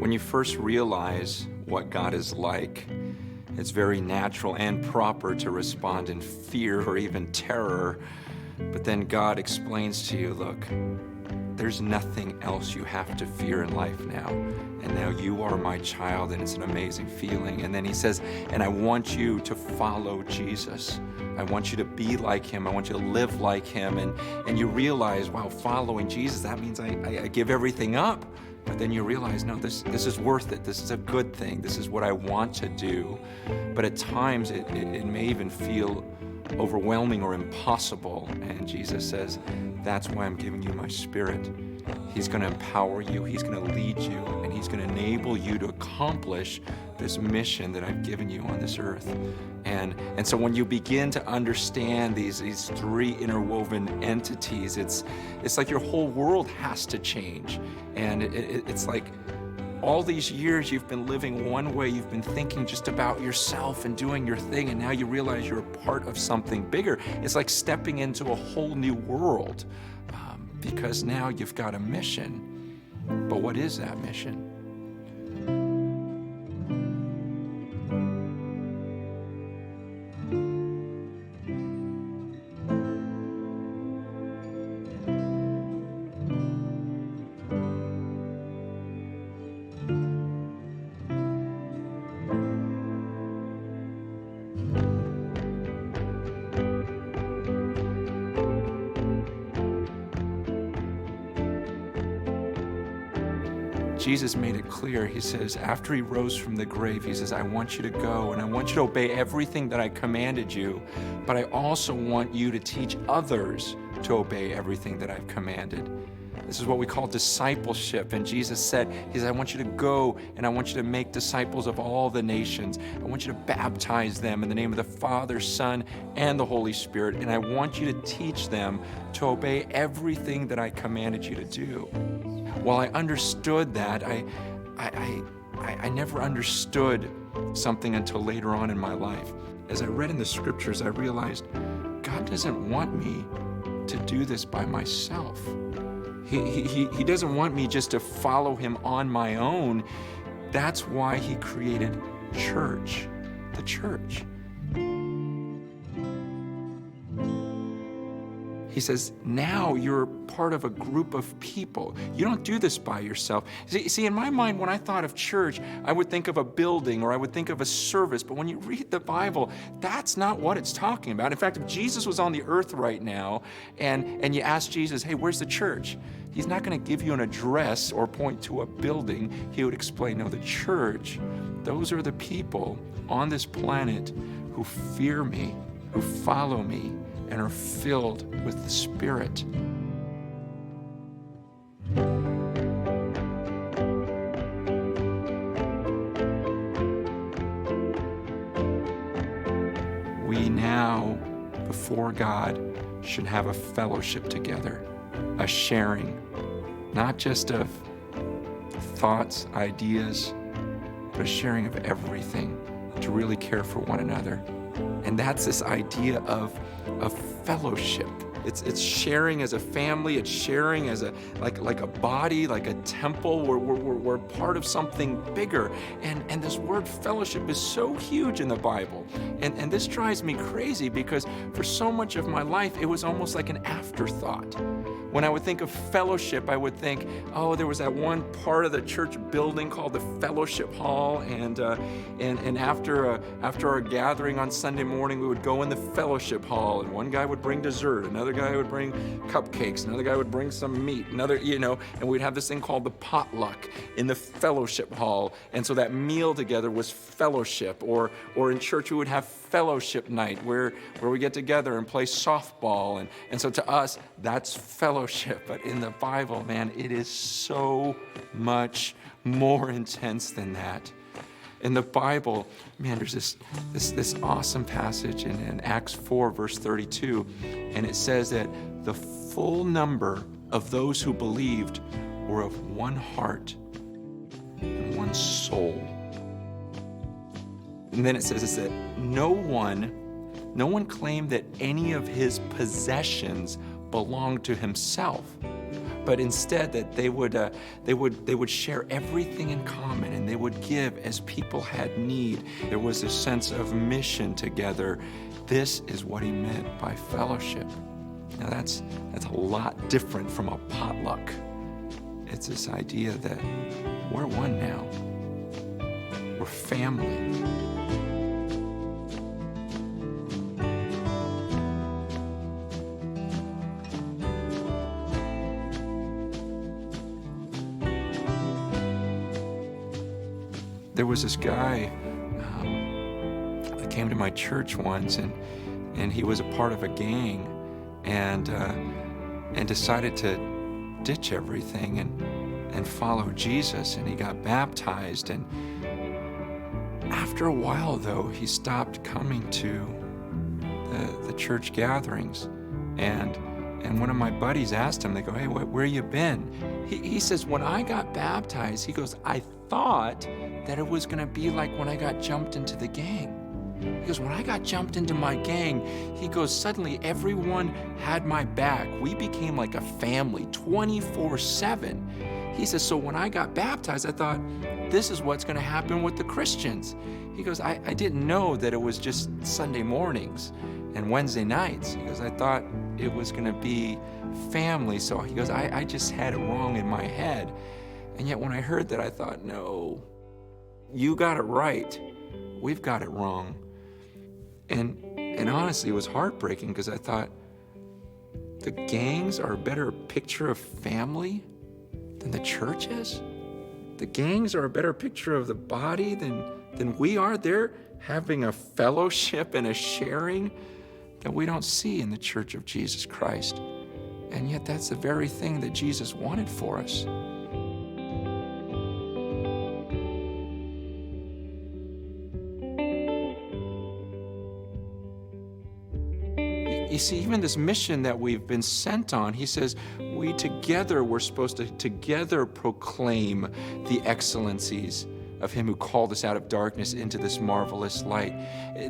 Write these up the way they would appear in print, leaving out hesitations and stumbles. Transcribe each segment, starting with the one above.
When you first realize what God is like, it's very natural and proper to respond in fear or even terror. But then God explains to you, look, there's nothing else you have to fear in life now. And now you are my child, and it's an amazing feeling. And then he says, and I want you to follow Jesus. I want you to be like him. I want you to live like him. And you realize, wow, following Jesus, that means I give everything up. But then you realize, no, this is worth it. This is a good thing. This is what I want to do. But at times it may even feel overwhelming or impossible. And Jesus says, that's why I'm giving you my Spirit. He's going to empower you. He's going to lead you. And he's going to enable you to accomplish this mission that I've given you on this earth. And so when you begin to understand these three interwoven entities, it's like your whole world has to change. And it's like all these years you've been living one way, you've been thinking just about yourself and doing your thing, and now you realize you're a part of something bigger. It's like stepping into a whole new world because now you've got a mission. But what is that mission? Jesus made it clear. He says, after he rose from the grave, he says, I want you to go and I want you to obey everything that I commanded you, but I also want you to teach others to obey everything that I've commanded. This is what we call discipleship. And Jesus said, he said, I want you to go and I want you to make disciples of all the nations. I want you to baptize them in the name of the Father, Son, and the Holy Spirit. And I want you to teach them to obey everything that I commanded you to do. Well, I understood that. I never understood something until later on in my life. As I read in the scriptures, I realized God doesn't want me to do this by myself. He doesn't want me just to follow him on my own. That's why he created church, the church. He says, now you're part of a group of people. You don't do this by yourself. See, in my mind, when I thought of church, I would think of a building or I would think of a service. But when you read the Bible, that's not what it's talking about. In fact, if Jesus was on the earth right now and you ask Jesus, hey, where's the church? He's not going to give you an address or point to a building. He would explain, no, the church, those are the people on this planet who fear me, who follow me, and are filled with the Spirit. We now, before God, should have a fellowship together, a sharing, not just of thoughts, ideas, but a sharing of everything to really care for one another. And that's this idea of fellowship. It's sharing as a family. It's sharing as like a body, like a temple. We're part of something bigger. And this word fellowship is so huge in the Bible. And this drives me crazy because for so much of my life, it was almost like an afterthought. When I would think of fellowship, I would think, oh, there was that one part of the church building called the fellowship hall, and after our gathering on Sunday morning, we would go in the fellowship hall, and one guy would bring dessert, another guy would bring cupcakes, another guy would bring some meat, and we'd have this thing called the potluck in the fellowship hall, and so that meal together was fellowship. Or in church, we would have fellowship night where we get together and play softball, and so to us, that's fellowship. But in the Bible, man, it is so much more intense than that. In the Bible, man, there's this awesome passage in Acts 4, verse 32, and it says that the full number of those who believed were of one heart and one soul. And then it says that no one claimed that any of his possessions belonged to himself, but instead that they would share everything in common, and they would give as people had need. There was a sense of mission together. This is what he meant by fellowship. Now that's a lot different from a potluck. It's this idea that we're one now. We're family. There was this guy that came to my church once, and he was a part of a gang, and decided to ditch everything and follow Jesus, and he got baptized. And after a while, though, he stopped coming to the church gatherings, and one of my buddies asked him, they go, "Hey, where you been?" He says, "When I got baptized," he goes, "I thought that it was gonna be like when I got jumped into the gang." He goes, "When I got jumped into my gang," he goes, "suddenly everyone had my back. We became like a family 24/7. He says, "So when I got baptized, I thought, this is what's gonna happen with the Christians." He goes, I didn't know that it was just Sunday mornings and Wednesday nights. He goes, "I thought it was gonna be family." So he goes, I just had it wrong in my head. And yet when I heard that, I thought, no, you got it right. We've got it wrong. And honestly, it was heartbreaking, because I thought, the gangs are a better picture of family than the church is? The gangs are a better picture of the body than we are? They're having a fellowship and a sharing that we don't see in the Church of Jesus Christ. And yet that's the very thing that Jesus wanted for us. You see, even this mission that we've been sent on, he says, we're supposed to together proclaim the excellencies of him who called us out of darkness into this marvelous light.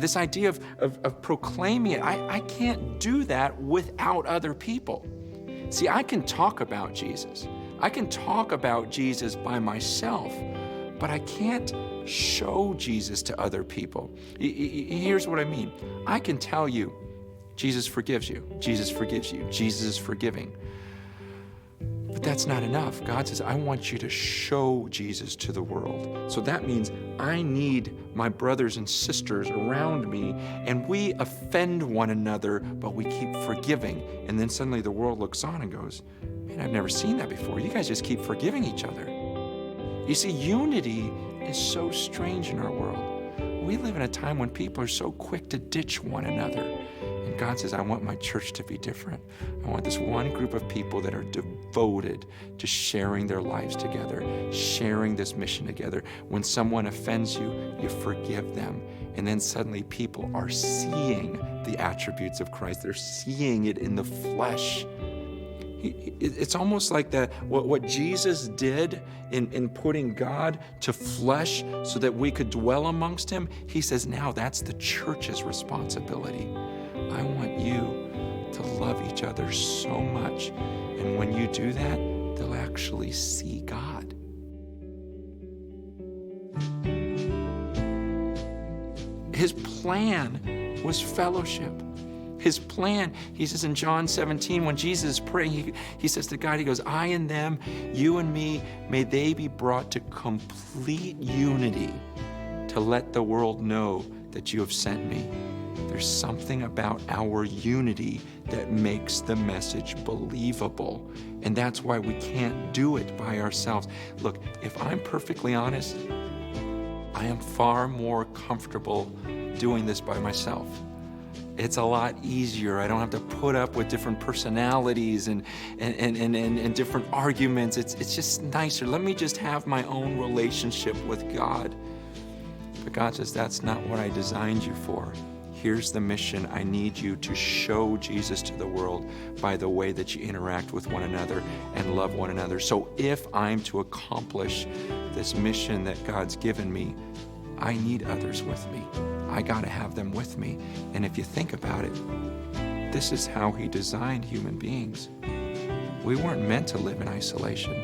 This idea of proclaiming it, I can't do that without other people. See, I can talk about Jesus. I can talk about Jesus by myself, but I can't show Jesus to other people. Here's what I mean. I can tell you, Jesus forgives you. Jesus forgives you. Jesus is forgiving. But that's not enough. God says, I want you to show Jesus to the world. So that means I need my brothers and sisters around me, and we offend one another, but we keep forgiving. And then suddenly the world looks on and goes, man, I've never seen that before. You guys just keep forgiving each other. You see, unity is so strange in our world. We live in a time when people are so quick to ditch one another. And God says, I want my church to be different. I want this one group of people that are devoted to sharing their lives together, sharing this mission together. When someone offends you, you forgive them. And then suddenly people are seeing the attributes of Christ. They're seeing it in the flesh. It's almost like what Jesus did in putting God to flesh so that we could dwell amongst him. He says, now that's the church's responsibility. I want you to love each other so much. And when you do that, they'll actually see God. His plan was fellowship. His plan, he says in John 17, when Jesus is praying, he says to God, he goes, I and them, you and me, may they be brought to complete unity to let the world know that you have sent me. There's something about our unity that makes the message believable. And that's why we can't do it by ourselves. Look, if I'm perfectly honest, I am far more comfortable doing this by myself. It's a lot easier. I don't have to put up with different personalities and different arguments. It's just nicer. Let me just have my own relationship with God. But God says, that's not what I designed you for. Here's the mission. I need you to show Jesus to the world by the way that you interact with one another and love one another. So if I'm to accomplish this mission that God's given me, I need others with me. I gotta have them with me. And if you think about it, this is how he designed human beings. We weren't meant to live in isolation.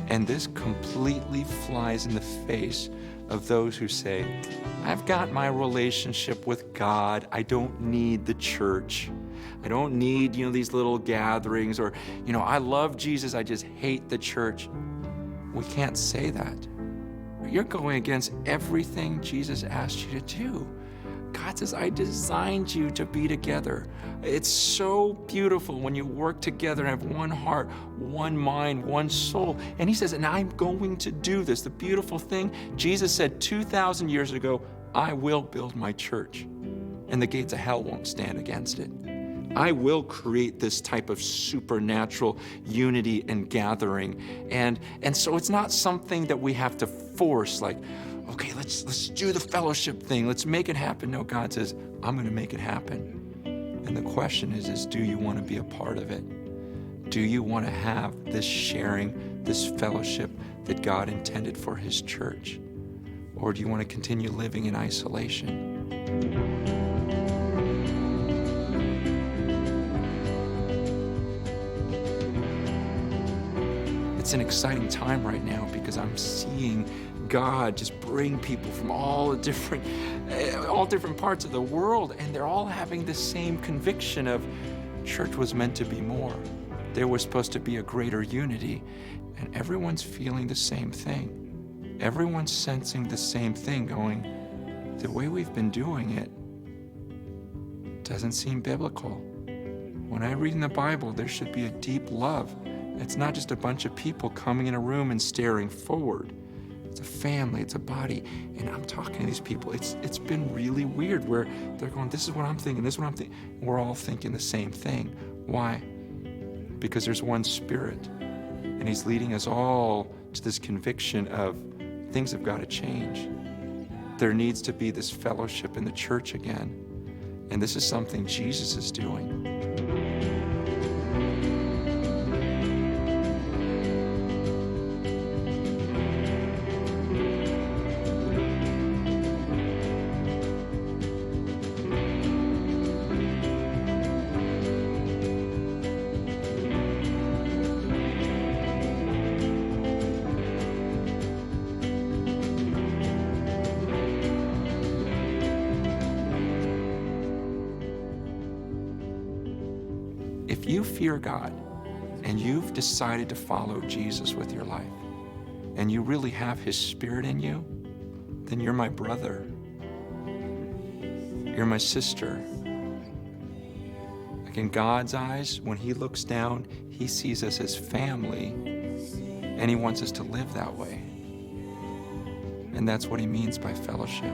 And this completely flies in the face of those who say, I've got my relationship with God. I don't need the church. I don't need, these little gatherings, or, I love Jesus. I just hate the church. We can't say that. You're going against everything Jesus asked you to do. God says, I designed you to be together. It's so beautiful when you work together and have one heart, one mind, one soul. And he says, and I'm going to do this. The beautiful thing, Jesus said 2,000 years ago, I will build my church, and the gates of hell won't stand against it. I will create this type of supernatural unity and gathering. And so it's not something that we have to force, like, okay, let's do the fellowship thing. Let's make it happen. No, God says, I'm going to make it happen. And the question is do you want to be a part of it? Do you want to have this sharing, this fellowship that God intended for his church? Or do you want to continue living in isolation? It's an exciting time right now because I'm seeing God just bring people from all different parts of the world, and they're all having the same conviction of church was meant to be more. There was supposed to be a greater unity, and everyone's feeling the same thing. Everyone's sensing the same thing, going, the way we've been doing it doesn't seem biblical. When I read in the Bible, there should be a deep love. It's not just a bunch of people coming in a room and staring forward. It's a family, it's a body. And I'm talking to these people. It's been really weird where they're going, this is what I'm thinking, this is what I'm thinking. We're all thinking the same thing. Why? Because there's one Spirit, and he's leading us all to this conviction of things have got to change. There needs to be this fellowship in the church again. And this is something Jesus is doing. If you fear God and you've decided to follow Jesus with your life, and you really have his Spirit in you, then you're my brother. You're my sister. Like in God's eyes, when he looks down, he sees us as family, and he wants us to live that way. And that's what he means by fellowship.